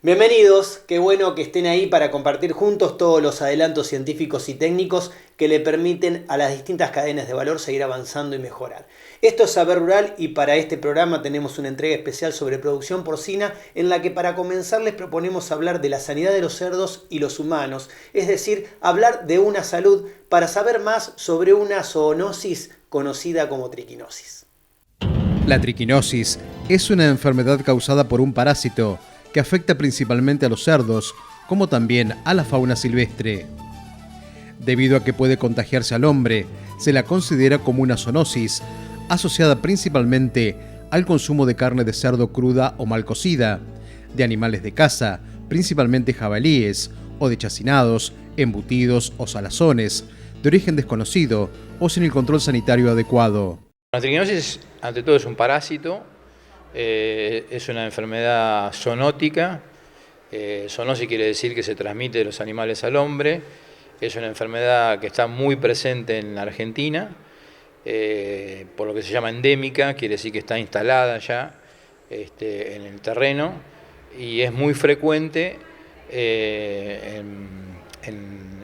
Bienvenidos, qué bueno que estén ahí para compartir juntos todos los adelantos científicos y técnicos que le permiten a las distintas cadenas de valor seguir avanzando y mejorar. Esto es Saber Rural y para este programa tenemos una entrega especial sobre producción porcina en la que para comenzar les proponemos hablar de la sanidad de los cerdos y los humanos, es decir, hablar de una salud para saber más sobre una zoonosis conocida como triquinosis. La triquinosis es una enfermedad causada por un parásito que afecta principalmente a los cerdos, como también a la fauna silvestre. Debido a que puede contagiarse al hombre, se la considera como una zoonosis, asociada principalmente al consumo de carne de cerdo cruda o mal cocida, de animales de caza, principalmente jabalíes, o de chacinados, embutidos o salazones, de origen desconocido o sin el control sanitario adecuado. La triquinosis, ante todo, es un parásito. Es una enfermedad zoonótica. Zoonosis quiere decir que se transmite de los animales al hombre. Es una enfermedad que está muy presente en la Argentina, por lo que se llama endémica, quiere decir que está instalada ya en el terreno y es muy frecuente en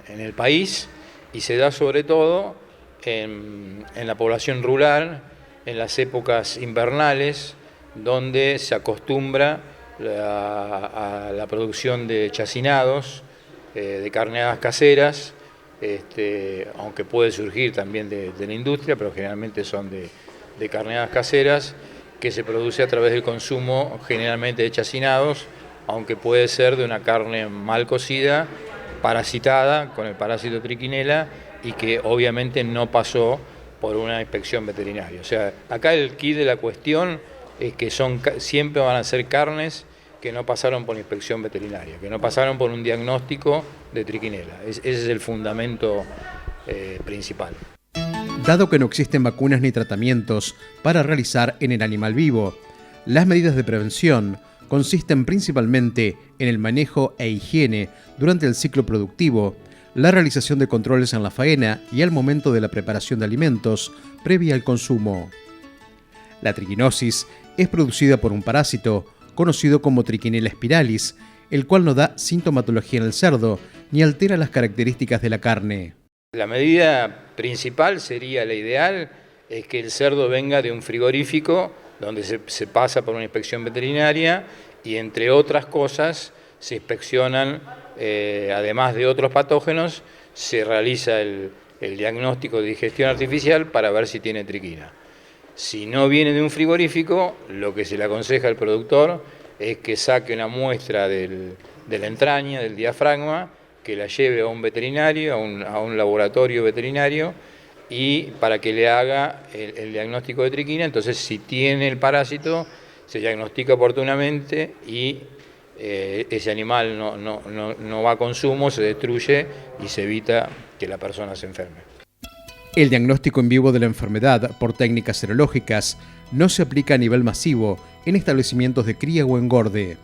el país y se da sobre todo en la población rural, en las épocas invernales, donde se acostumbra a la producción de chacinados, de carneadas caseras, aunque puede surgir también de la industria, pero generalmente son de carneadas caseras, que se produce a través del consumo generalmente de chacinados, aunque puede ser de una carne mal cocida, parasitada con el parásito trichinella y que obviamente no pasó por una inspección veterinaria. O sea, acá el quid de la cuestión es que siempre van a ser carnes que no pasaron por inspección veterinaria, que no pasaron por un diagnóstico de trichinella. Ese es el fundamento principal. Dado que no existen vacunas ni tratamientos para realizar en el animal vivo, las medidas de prevención consisten principalmente en el manejo e higiene durante el ciclo productivo, la realización de controles en la faena y al momento de la preparación de alimentos previa al consumo. La triquinosis es producida por un parásito conocido como Trichinella spiralis, el cual no da sintomatología en el cerdo ni altera las características de la carne. La medida principal sería, la ideal, es que el cerdo venga de un frigorífico donde se pasa por una inspección veterinaria y entre otras cosas se inspeccionan, además de otros patógenos, se realiza el diagnóstico de digestión artificial para ver si tiene triquina. Si no viene de un frigorífico, lo que se le aconseja al productor es que saque una muestra de la entraña, del diafragma, que la lleve a un veterinario, a un laboratorio veterinario, y para que le haga el diagnóstico de triquina. Entonces, si tiene el parásito, se diagnostica oportunamente y ese animal no va a consumo, se destruye y se evita que la persona se enferme. El diagnóstico en vivo de la enfermedad por técnicas serológicas no se aplica a nivel masivo en establecimientos de cría o engorde.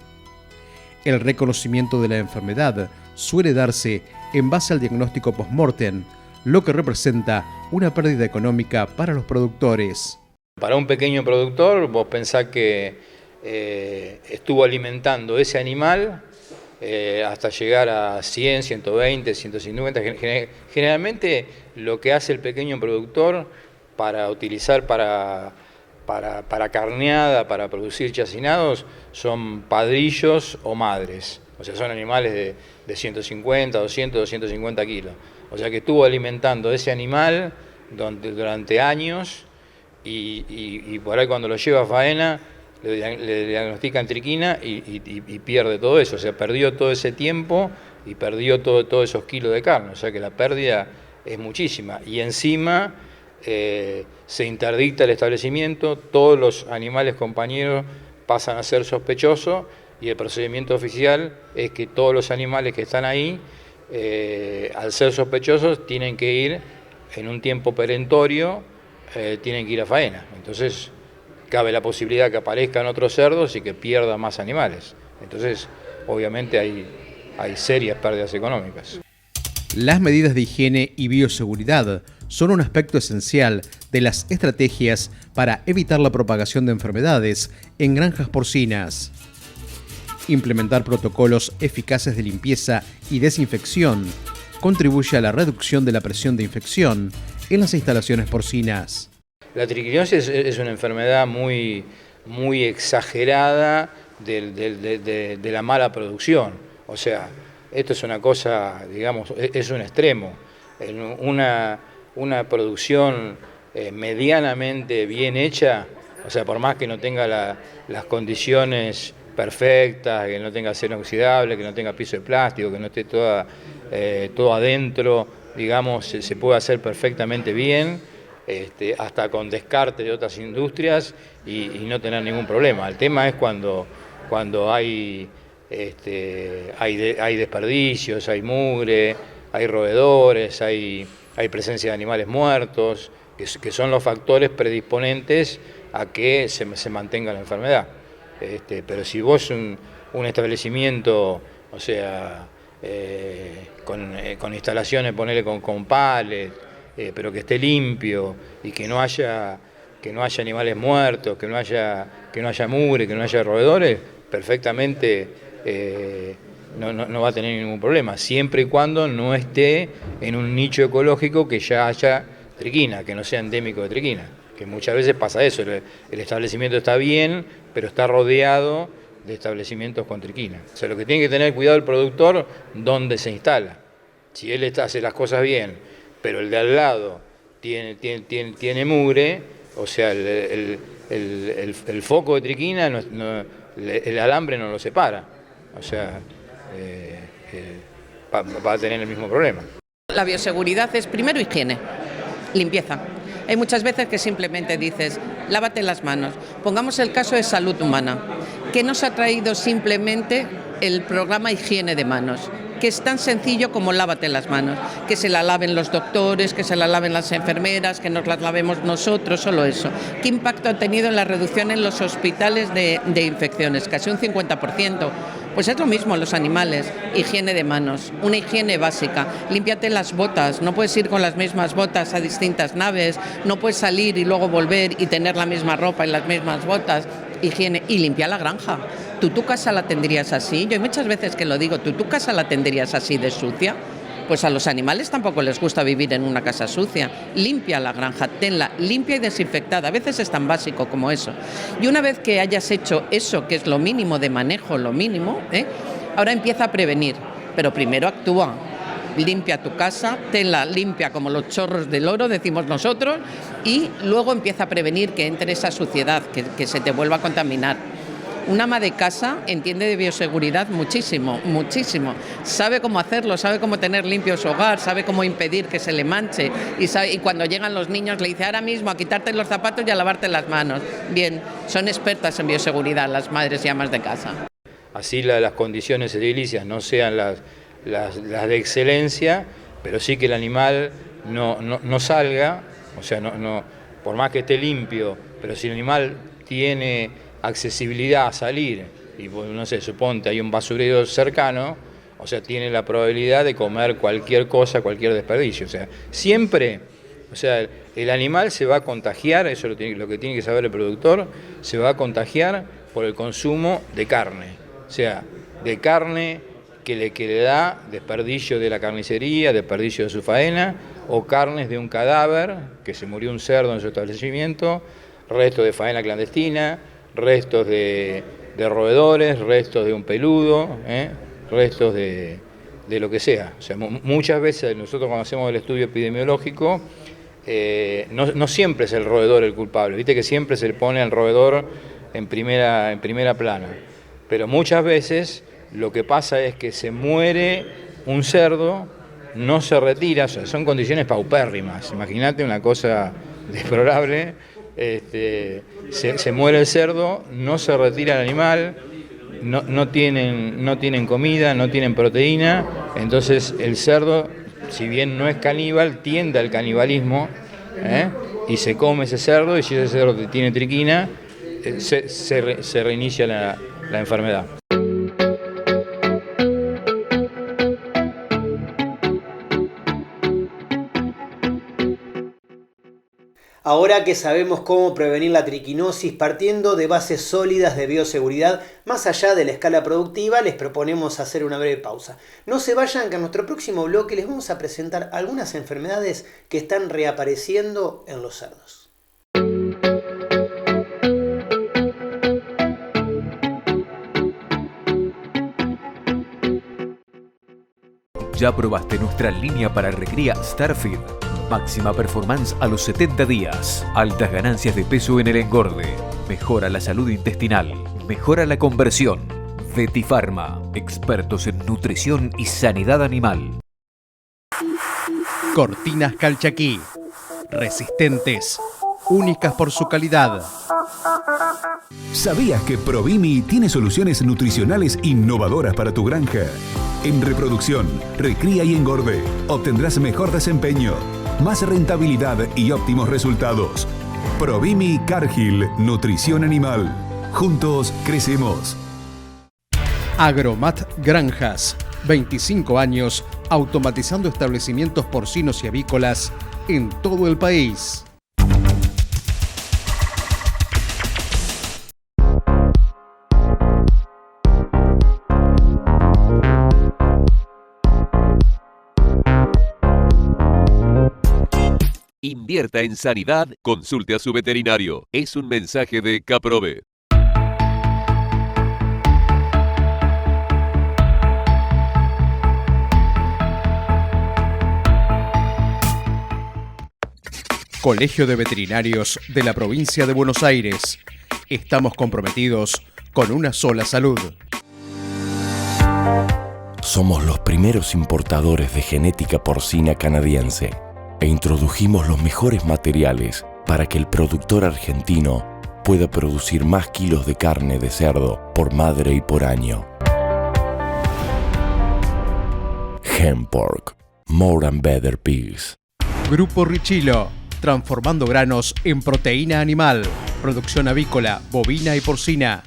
El reconocimiento de la enfermedad suele darse en base al diagnóstico post-mortem, lo que representa una pérdida económica para los productores. Para un pequeño productor, vos pensás que estuvo alimentando ese animal hasta llegar a 100, 120, 150. Generalmente lo que hace el pequeño productor para utilizar para carneada, para producir chacinados, son padrillos o madres. O sea, son animales de 150, 200, 250 kilos. O sea que estuvo alimentando ese animal durante años y por ahí cuando lo lleva a faena le diagnostican triquina y pierde todo eso. O sea, perdió todo ese tiempo y perdió todos esos kilos de carne. O sea que la pérdida es muchísima. Y encima se interdicta el establecimiento, todos los animales compañeros pasan a ser sospechosos y el procedimiento oficial es que todos los animales que están ahí, al ser sospechosos, tienen que ir en un tiempo perentorio, tienen que ir a faena. Entonces cabe la posibilidad que aparezcan otros cerdos y que pierdan más animales. Entonces, obviamente hay serias pérdidas económicas. Las medidas de higiene y bioseguridad son un aspecto esencial de las estrategias para evitar la propagación de enfermedades en granjas porcinas. Implementar protocolos eficaces de limpieza y desinfección contribuye a la reducción de la presión de infección en las instalaciones porcinas. La triquinosis es una enfermedad muy exagerada de la mala producción. O sea, esto es una cosa, digamos, es un extremo. Una producción medianamente bien hecha, o sea, por más que no tenga las condiciones perfectas, que no tenga acero inoxidable, que no tenga piso de plástico, que no esté todo adentro, digamos, se puede hacer perfectamente bien, hasta con descarte de otras industrias y no tener ningún problema. El tema es cuando hay desperdicios, hay mugre, hay roedores, hay presencia de animales muertos, que son los factores predisponentes a que se mantenga la enfermedad. Pero si vos un establecimiento, o sea, con instalaciones, ponele con pales, pero que esté limpio y que no haya animales muertos, que no haya mugre, que no haya roedores, perfectamente no va a tener ningún problema, siempre y cuando no esté en un nicho ecológico que ya haya triquina, que no sea endémico de triquina, que muchas veces pasa eso, el establecimiento está bien, pero está rodeado de establecimientos con triquina. O sea, lo que tiene que tener cuidado el productor, dónde se instala. Si él hace las cosas bien, pero el de al lado tiene mugre, o sea, el foco de triquina, el alambre no lo separa, o sea, va a tener el mismo problema. La bioseguridad es primero higiene, limpieza. Hay muchas veces que simplemente dices, lávate las manos. Pongamos el caso de salud humana. ¿Qué nos ha traído simplemente el programa Higiene de Manos? Que es tan sencillo como lávate las manos, que se la laven los doctores, que se la laven las enfermeras, que nos las lavemos nosotros, solo eso. ¿Qué impacto ha tenido en la reducción en los hospitales de infecciones? Casi un 50%. Pues es lo mismo los animales, higiene de manos, una higiene básica. Límpiate las botas, no puedes ir con las mismas botas a distintas naves, no puedes salir y luego volver y tener la misma ropa y las mismas botas. Higiene y limpia la granja. ¿Tú tu casa la tendrías así? Yo hay muchas veces que lo digo, ¿tú tu casa la tendrías así de sucia? Pues a los animales tampoco les gusta vivir en una casa sucia. Limpia la granja, tenla limpia y desinfectada. A veces es tan básico como eso. Y una vez que hayas hecho eso, que es lo mínimo de manejo, lo mínimo, ahora empieza a prevenir. Pero primero actúa. Limpia tu casa, tenla limpia como los chorros del oro, decimos nosotros, y luego empieza a prevenir que entre esa suciedad, que se te vuelva a contaminar. Un ama de casa entiende de bioseguridad muchísimo, muchísimo. Sabe cómo hacerlo, sabe cómo tener limpio su hogar, sabe cómo impedir que se le manche. Y cuando llegan los niños le dice ahora mismo a quitarte los zapatos y a lavarte las manos. Bien, son expertas en bioseguridad las madres y amas de casa. Así las condiciones edilicias no sean las de excelencia, pero sí que el animal no salga, o sea, por más que esté limpio, pero si el animal tiene accesibilidad a salir, y no sé, suponte hay un basurero cercano, o sea, tiene la probabilidad de comer cualquier cosa, cualquier desperdicio, o sea, siempre, o sea, el animal se va a contagiar, eso es lo que tiene que saber el productor, se va a contagiar por el consumo de carne, o sea, de carne que le da desperdicio de la carnicería, desperdicio de su faena, o carnes de un cadáver, que se murió un cerdo en su establecimiento, restos de faena clandestina, restos de roedores, restos de un peludo, restos de lo que sea. O sea, muchas veces nosotros cuando hacemos el estudio epidemiológico, no siempre es el roedor el culpable, viste que siempre se le pone al roedor en primera plana, pero muchas veces lo que pasa es que se muere un cerdo, no se retira, o sea, son condiciones paupérrimas, imagínate una cosa deplorable. Se muere el cerdo, no se retira el animal, no tienen comida, no tienen proteína, entonces el cerdo, si bien no es caníbal, tiende al canibalismo, y se come ese cerdo, y si ese cerdo tiene triquina, se reinicia la enfermedad. Ahora que sabemos cómo prevenir la triquinosis partiendo de bases sólidas de bioseguridad más allá de la escala productiva, les proponemos hacer una breve pausa. No se vayan, que en nuestro próximo bloque les vamos a presentar algunas enfermedades que están reapareciendo en los cerdos. ¿Ya probaste nuestra línea para recría Starfeed? Máxima performance a los 70 días. Altas ganancias de peso en el engorde. Mejora la salud intestinal. Mejora la conversión. Vetifarma. Expertos en nutrición y sanidad animal. Cortinas Calchaquí. Resistentes. Únicas por su calidad. ¿Sabías que Provimi tiene soluciones nutricionales innovadoras para tu granja? En reproducción, recría y engorde, obtendrás mejor desempeño, más rentabilidad y óptimos resultados. Provimi Cargill, nutrición animal. Juntos crecemos. Agromat Granjas. 25 años automatizando establecimientos porcinos y avícolas en todo el país. Invierta en sanidad, consulte a su veterinario. Es un mensaje de Caprove. Colegio de Veterinarios de la Provincia de Buenos Aires. Estamos comprometidos con una sola salud. Somos los primeros importadores de genética porcina canadiense e introdujimos los mejores materiales para que el productor argentino pueda producir más kilos de carne de cerdo por madre y por año. Hempork. More and better pigs. Grupo Richilo. Transformando granos en proteína animal. Producción avícola, bovina y porcina.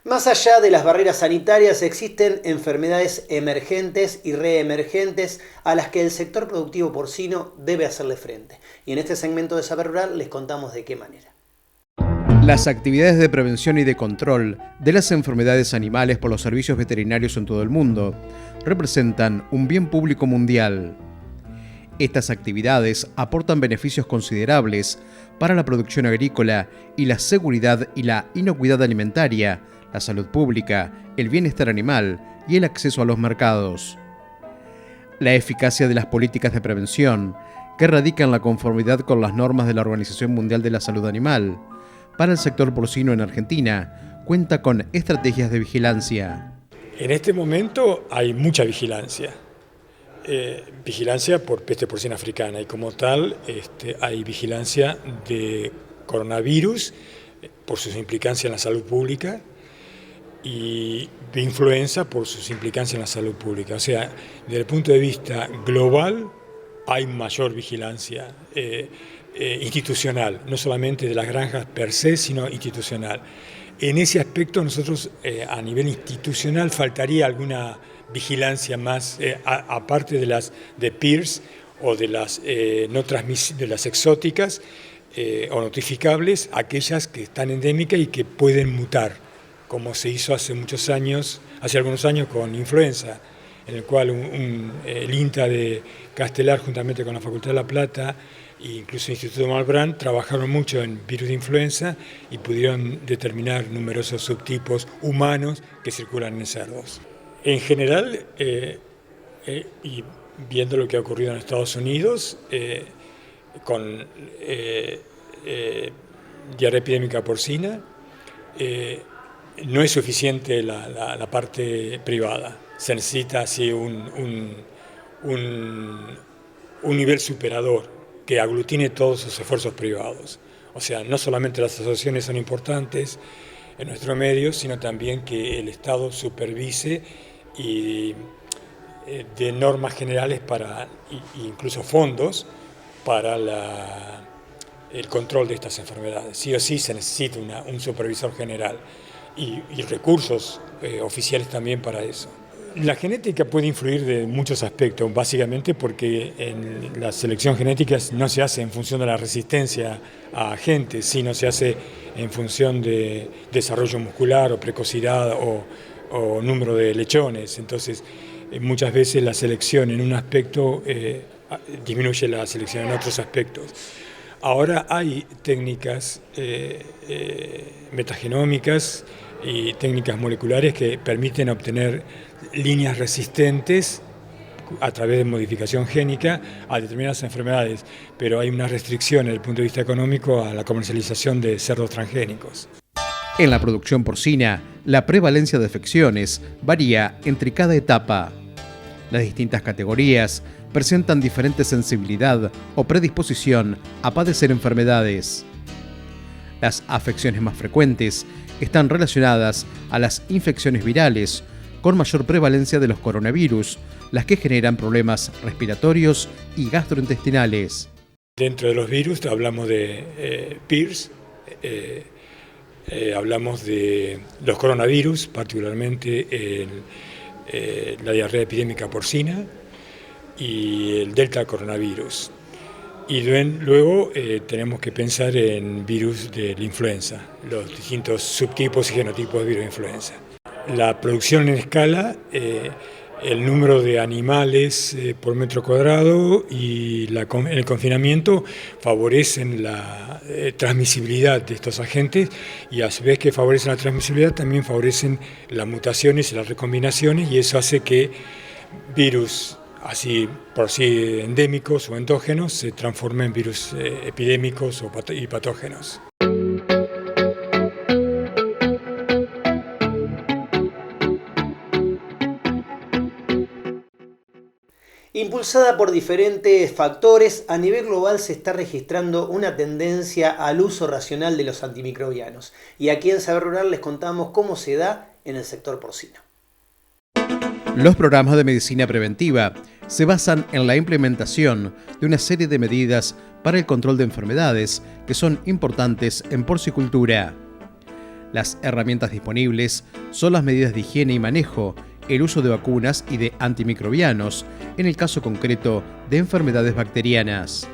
Más allá de las barreras sanitarias existen enfermedades emergentes y reemergentes a las que el sector productivo porcino debe hacerle frente. Y en este segmento de Saber Rural les contamos de qué manera. Las actividades de prevención y de control de las enfermedades animales por los servicios veterinarios en todo el mundo representan un bien público mundial. Estas actividades aportan beneficios considerables para la producción agrícola y la seguridad y la inocuidad alimentaria, la salud pública, el bienestar animal y el acceso a los mercados. La eficacia de las políticas de prevención, que radica en la conformidad con las normas de la Organización Mundial de la Salud Animal, para el sector porcino en Argentina, cuenta con estrategias de vigilancia. En este momento hay mucha vigilancia. Vigilancia por peste porcina africana y como tal hay vigilancia de coronavirus por sus implicancias en la salud pública y de influenza por sus implicancias en la salud pública. O sea, desde el punto de vista global hay mayor vigilancia institucional, no solamente de las granjas per se, sino institucional. En ese aspecto nosotros a nivel institucional faltaría alguna vigilancia más, aparte de las de PIRS o de las de las exóticas o notificables, aquellas que están endémicas y que pueden mutar, como se hizo hace algunos años con influenza, en el cual el INTA de Castelar, juntamente con la Facultad de La Plata e incluso el Instituto Malbrán, trabajaron mucho en virus de influenza y pudieron determinar numerosos subtipos humanos que circulan en cerdos. En general, y viendo lo que ha ocurrido en Estados Unidos, con diarrea epidémica porcina, no es suficiente la parte privada. se necesita así un nivel superador que aglutine todos los esfuerzos privados. O sea, no solamente las asociaciones son importantes en nuestro medio, sino también que el Estado supervise y de normas generales incluso fondos para el control de estas enfermedades. Sí o sí se necesita un supervisor general y recursos oficiales también para eso. La genética puede influir de muchos aspectos, básicamente porque en la selección genética no se hace en función de la resistencia a agentes, sino se hace en función de desarrollo muscular o precocidad o número de lechones. Entonces, muchas veces la selección en un aspecto disminuye la selección en otros aspectos. Ahora hay técnicas metagenómicas y técnicas moleculares que permiten obtener líneas resistentes a través de modificación génica a determinadas enfermedades, pero hay una restricción desde el punto de vista económico a la comercialización de cerdos transgénicos. En la producción porcina, la prevalencia de afecciones varía entre cada etapa. Las distintas categorías presentan diferente sensibilidad o predisposición a padecer enfermedades. Las afecciones más frecuentes están relacionadas a las infecciones virales, con mayor prevalencia de los coronavirus, las que generan problemas respiratorios y gastrointestinales. Dentro de los virus hablamos de PIRS, hablamos de los coronavirus, particularmente la diarrea epidémica porcina y el delta coronavirus. Y luego tenemos que pensar en virus de la influenza, los distintos subtipos y genotipos de virus de influenza. La producción en escala, el número de animales por metro cuadrado y el confinamiento favorecen la transmisibilidad de estos agentes, y a su vez que favorecen la transmisibilidad también favorecen las mutaciones y las recombinaciones, y eso hace que virus así por sí endémicos o endógenos se transformen en virus epidémicos y patógenos. Impulsada por diferentes factores, a nivel global se está registrando una tendencia al uso racional de los antimicrobianos. Y aquí en Saber Rural les contamos cómo se da en el sector porcino. Los programas de medicina preventiva se basan en la implementación de una serie de medidas para el control de enfermedades que son importantes en porcicultura. Las herramientas disponibles son las medidas de higiene y manejo, el uso de vacunas y de antimicrobianos, en el caso concreto de enfermedades bacterianas.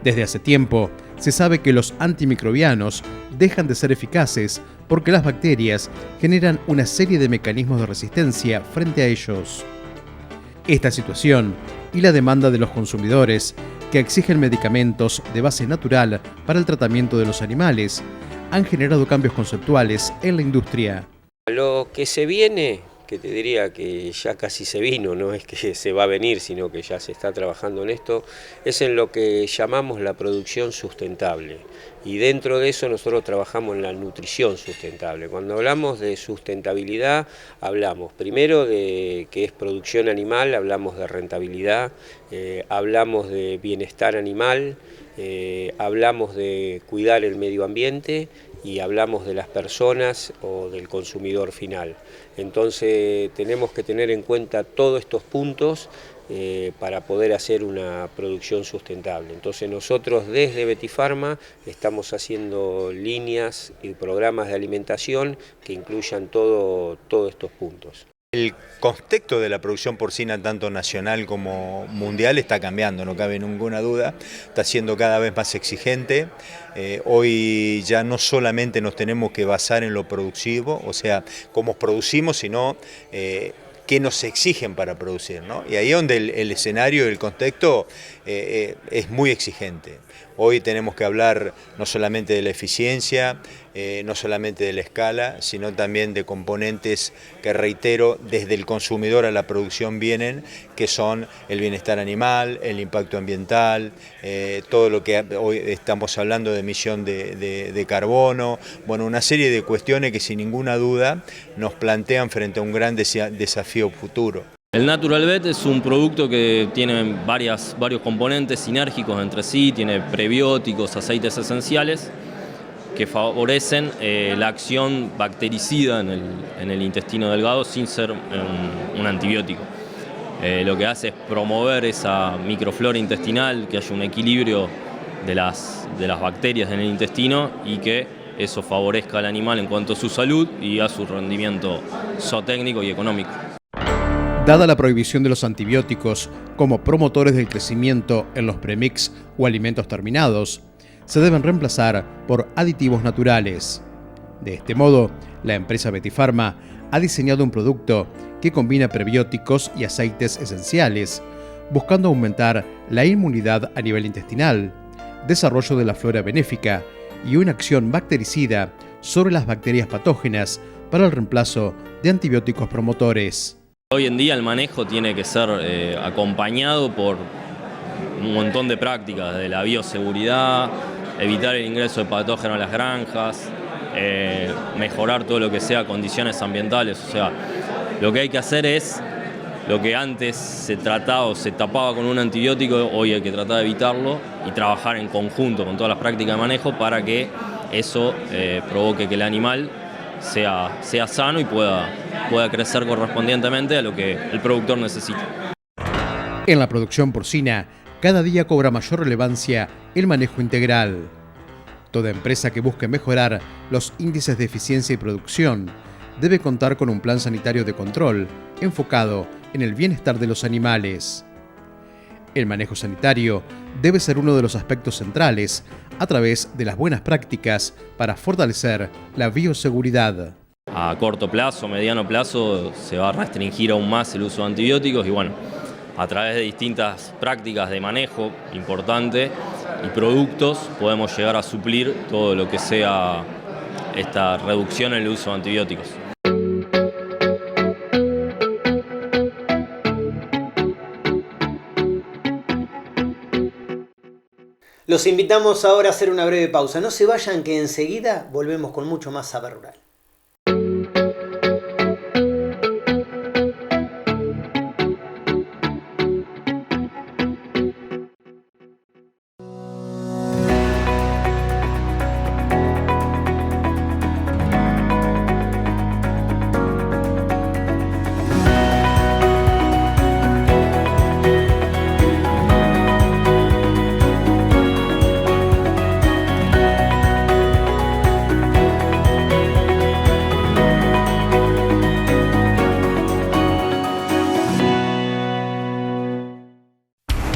Desde hace tiempo, se sabe que los antimicrobianos dejan de ser eficaces porque las bacterias generan una serie de mecanismos de resistencia frente a ellos. Esta situación y la demanda de los consumidores, que exigen medicamentos de base natural para el tratamiento de los animales, han generado cambios conceptuales en la industria. Lo que se viene, que te diría que ya casi se vino, no es que se va a venir, sino que ya se está trabajando en esto, es en lo que llamamos la producción sustentable. Y dentro de eso nosotros trabajamos en la nutrición sustentable. Cuando hablamos de sustentabilidad, hablamos primero de que es producción animal, hablamos de rentabilidad, hablamos de bienestar animal, hablamos de cuidar el medio ambiente y hablamos de las personas o del consumidor final. Entonces tenemos que tener en cuenta todos estos puntos para poder hacer una producción sustentable. Entonces nosotros desde Betifarma estamos haciendo líneas y programas de alimentación que incluyan todos estos puntos. El contexto de la producción porcina, tanto nacional como mundial, está cambiando, no cabe ninguna duda, está siendo cada vez más exigente. Hoy ya no solamente nos tenemos que basar en lo productivo, o sea, cómo producimos, sino qué nos exigen para producir, ¿no? Y ahí es donde el escenario, el contexto es muy exigente. Hoy tenemos que hablar no solamente de la eficiencia, no solamente de la escala, sino también de componentes que, reitero, desde el consumidor a la producción vienen, que son el bienestar animal, el impacto ambiental, todo lo que hoy estamos hablando de emisión de carbono, bueno, una serie de cuestiones que sin ninguna duda nos plantean frente a un gran desafío futuro. El Natural Vet es un producto que tiene varios componentes sinérgicos entre sí, tiene prebióticos, aceites esenciales que favorecen la acción bactericida en el intestino delgado sin ser un antibiótico. Lo que hace es promover esa microflora intestinal, que haya un equilibrio de las bacterias en el intestino y que eso favorezca al animal en cuanto a su salud y a su rendimiento zootécnico y económico. Dada la prohibición de los antibióticos como promotores del crecimiento en los premix o alimentos terminados, se deben reemplazar por aditivos naturales. De este modo, la empresa Vetifarma ha diseñado un producto que combina prebióticos y aceites esenciales, buscando aumentar la inmunidad a nivel intestinal, desarrollo de la flora benéfica y una acción bactericida sobre las bacterias patógenas para el reemplazo de antibióticos promotores. Hoy en día el manejo tiene que ser acompañado por un montón de prácticas, de la bioseguridad, evitar el ingreso de patógenos a las granjas, mejorar todo lo que sea condiciones ambientales. O sea, lo que hay que hacer es lo que antes se trataba o se tapaba con un antibiótico, hoy hay que tratar de evitarlo y trabajar en conjunto con todas las prácticas de manejo para que eso provoque que el animal sea sano y pueda crecer correspondientemente a lo que el productor necesita. En la producción porcina, cada día cobra mayor relevancia el manejo integral. Toda empresa que busque mejorar los índices de eficiencia y producción debe contar con un plan sanitario de control enfocado en el bienestar de los animales. El manejo sanitario debe ser uno de los aspectos centrales a través de las buenas prácticas para fortalecer la bioseguridad. A corto plazo, mediano plazo, se va a restringir aún más el uso de antibióticos y bueno, a través de distintas prácticas de manejo importante y productos podemos llegar a suplir todo lo que sea esta reducción en el uso de antibióticos. Los invitamos ahora a hacer una breve pausa. No se vayan, que enseguida volvemos con mucho más Saber Rural.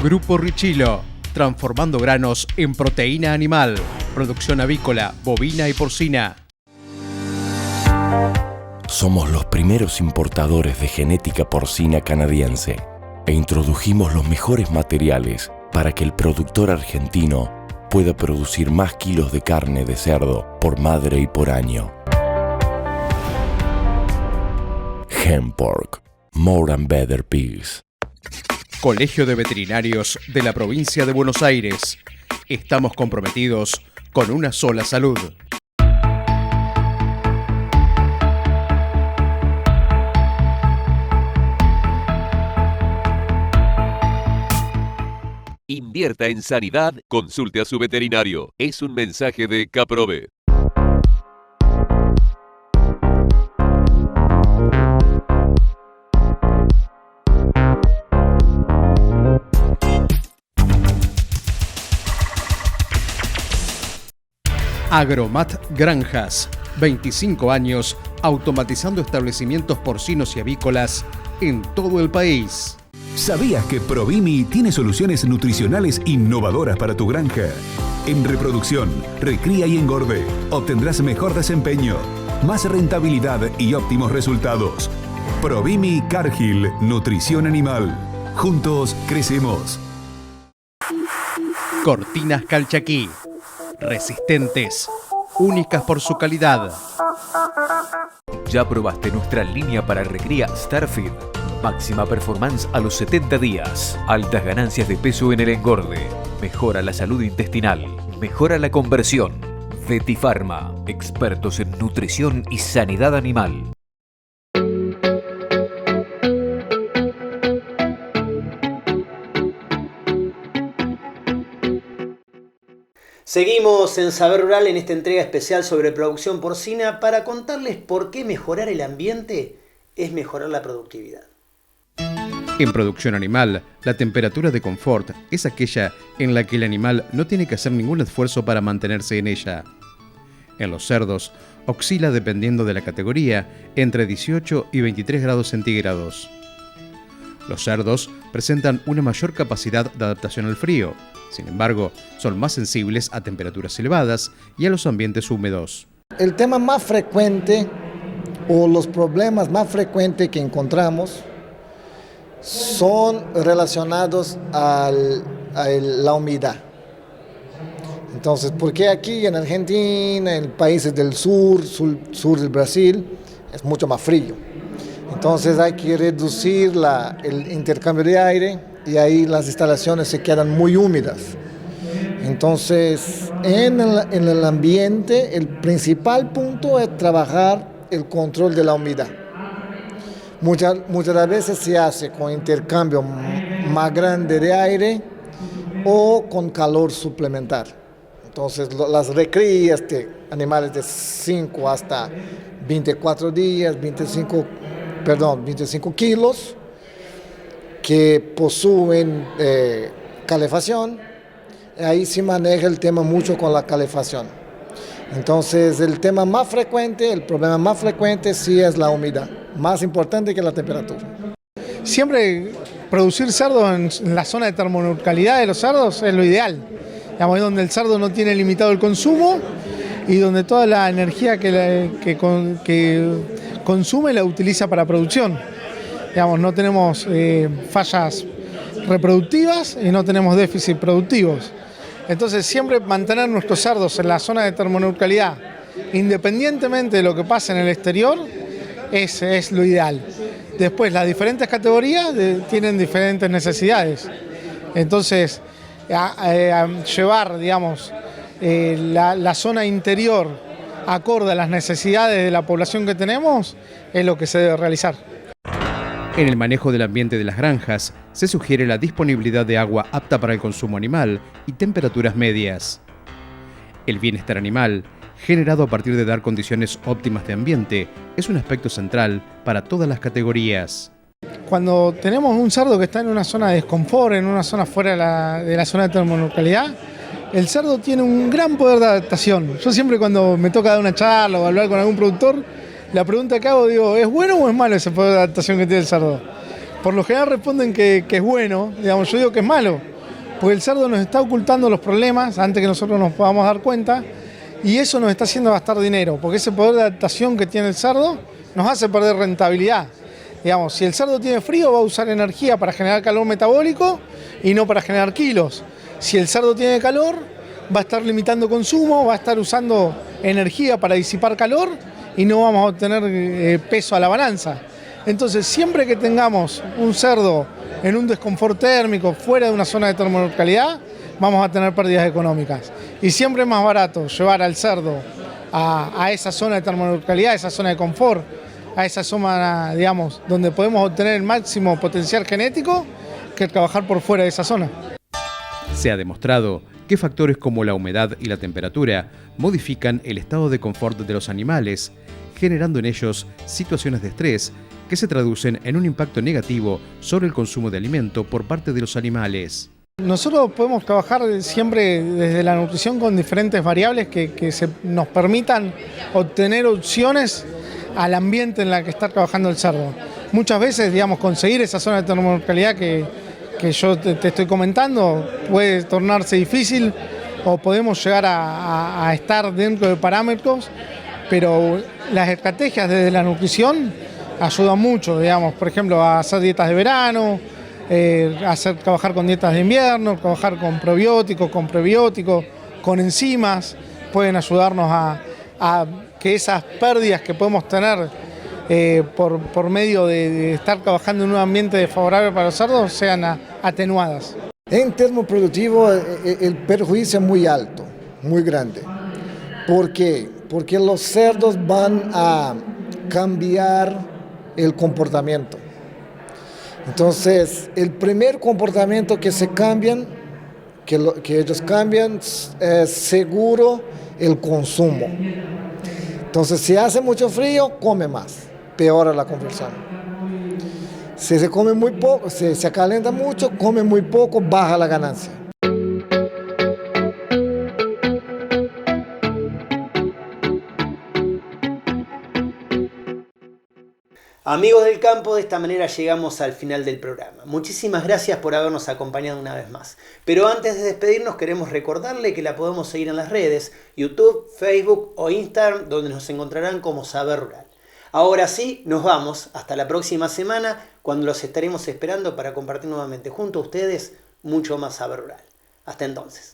Grupo Richilo, transformando granos en proteína animal, producción avícola, bovina y porcina. Somos los primeros importadores de genética porcina canadiense e introdujimos los mejores materiales para que el productor argentino pueda producir más kilos de carne de cerdo por madre y por año. Hempork, more and better pigs. Colegio de Veterinarios de la Provincia de Buenos Aires. Estamos comprometidos con una sola salud. Invierta en sanidad, consulte a su veterinario. Es un mensaje de Caprove. Agromat Granjas, 25 años automatizando establecimientos porcinos y avícolas en todo el país. ¿Sabías que Provimi tiene soluciones nutricionales innovadoras para tu granja? En reproducción, recría y engorde, obtendrás mejor desempeño, más rentabilidad y óptimos resultados. Provimi Cargill, nutrición animal. Juntos crecemos. Cortinas Calchaquí. Resistentes. Únicas por su calidad. ¿Ya probaste nuestra línea para recría Starfeed? Máxima performance a los 70 días. Altas ganancias de peso en el engorde. Mejora la salud intestinal. Mejora la conversión. Vetifarma. Expertos en nutrición y sanidad animal. Seguimos en Saber Rural en esta entrega especial sobre producción porcina para contarles por qué mejorar el ambiente es mejorar la productividad. En producción animal, la temperatura de confort es aquella en la que el animal no tiene que hacer ningún esfuerzo para mantenerse en ella. En los cerdos, oscila dependiendo de la categoría entre 18 y 23 grados centígrados. Los cerdos presentan una mayor capacidad de adaptación al frío. Sin embargo, son más sensibles a temperaturas elevadas y a los ambientes húmedos. El tema más frecuente o los problemas más frecuentes que encontramos son relacionados a la humedad. Entonces, porque aquí en Argentina, en países del sur del Brasil, es mucho más frío. Entonces hay que reducir el intercambio de aire y ahí las instalaciones se quedan muy húmedas. Entonces, en el ambiente, el principal punto es trabajar el control de la humedad. Muchas veces se hace con intercambio más grande de aire o con calor suplementario. Entonces, las recrías de animales de 5 hasta 24 días, 25 kilos, que poseen calefacción, ahí se maneja el tema mucho con la calefacción. Entonces, el problema más frecuente sí es la humedad, más importante que la temperatura. Siempre producir cerdo en la zona de termoneutralidad de los cerdos es lo ideal. Digamos, es donde el cerdo no tiene limitado el consumo y donde toda la energía que consume la utiliza para producción. Digamos, no tenemos fallas reproductivas y no tenemos déficit productivos. Entonces siempre mantener nuestros cerdos en la zona de termoneutralidad, independientemente de lo que pase en el exterior, es lo ideal. Después las diferentes categorías tienen diferentes necesidades. Entonces llevar, digamos, la zona interior acorde a las necesidades de la población que tenemos es lo que se debe realizar. En el manejo del ambiente de las granjas, se sugiere la disponibilidad de agua apta para el consumo animal y temperaturas medias. El bienestar animal, generado a partir de dar condiciones óptimas de ambiente, es un aspecto central para todas las categorías. Cuando tenemos un cerdo que está en una zona de desconfort, en una zona fuera de la zona de termoneutralidad, el cerdo tiene un gran poder de adaptación. Yo siempre cuando me toca dar una charla o hablar con algún productor, la pregunta que hago, digo, ¿es bueno o es malo ese poder de adaptación que tiene el cerdo? Por lo general responden que es bueno, digamos, yo digo que es malo, porque el cerdo nos está ocultando los problemas antes que nosotros nos podamos dar cuenta y eso nos está haciendo gastar dinero, porque ese poder de adaptación que tiene el cerdo nos hace perder rentabilidad. Digamos, si el cerdo tiene frío va a usar energía para generar calor metabólico y no para generar kilos. Si el cerdo tiene calor va a estar limitando consumo, va a estar usando energía para disipar calor y no vamos a obtener peso a la balanza. Entonces, siempre que tengamos un cerdo en un desconfort térmico, fuera de una zona de termoneutralidad, vamos a tener pérdidas económicas. Y siempre es más barato llevar al cerdo a esa zona de termoneutralidad, a esa zona de confort, a esa zona, digamos, donde podemos obtener el máximo potencial genético, que trabajar por fuera de esa zona. Se ha demostrado que factores como la humedad y la temperatura modifican el estado de confort de los animales, generando en ellos situaciones de estrés que se traducen en un impacto negativo sobre el consumo de alimento por parte de los animales. Nosotros podemos trabajar siempre desde la nutrición con diferentes variables que nos permitan obtener opciones al ambiente en la que está trabajando el cerdo. Muchas veces, digamos, conseguir esa zona de termoneutralidad que yo te estoy comentando puede tornarse difícil o podemos llegar a estar dentro de parámetros, pero las estrategias desde la nutrición ayudan mucho, digamos, por ejemplo, a hacer dietas de verano, trabajar con dietas de invierno, trabajar con probióticos, con prebióticos, con enzimas, pueden ayudarnos a que esas pérdidas que podemos tener por medio de estar trabajando en un ambiente desfavorable para los cerdos sean atenuadas. En términos productivos, el perjuicio es muy alto, muy grande. ¿Por qué? Porque los cerdos van a cambiar el comportamiento. Entonces, el primer comportamiento que se cambian, que ellos cambian, es seguro el consumo. Entonces, si hace mucho frío, come más, peora la conversión. Si se come muy poco, si se calienta mucho, come muy poco, baja la ganancia. Amigos del campo, de esta manera llegamos al final del programa. Muchísimas gracias por habernos acompañado una vez más. Pero antes de despedirnos queremos recordarle que la podemos seguir en las redes, YouTube, Facebook o Instagram, donde nos encontrarán como Saber Rural. Ahora sí, nos vamos. Hasta la próxima semana, cuando los estaremos esperando para compartir nuevamente junto a ustedes mucho más Saber Rural. Hasta entonces.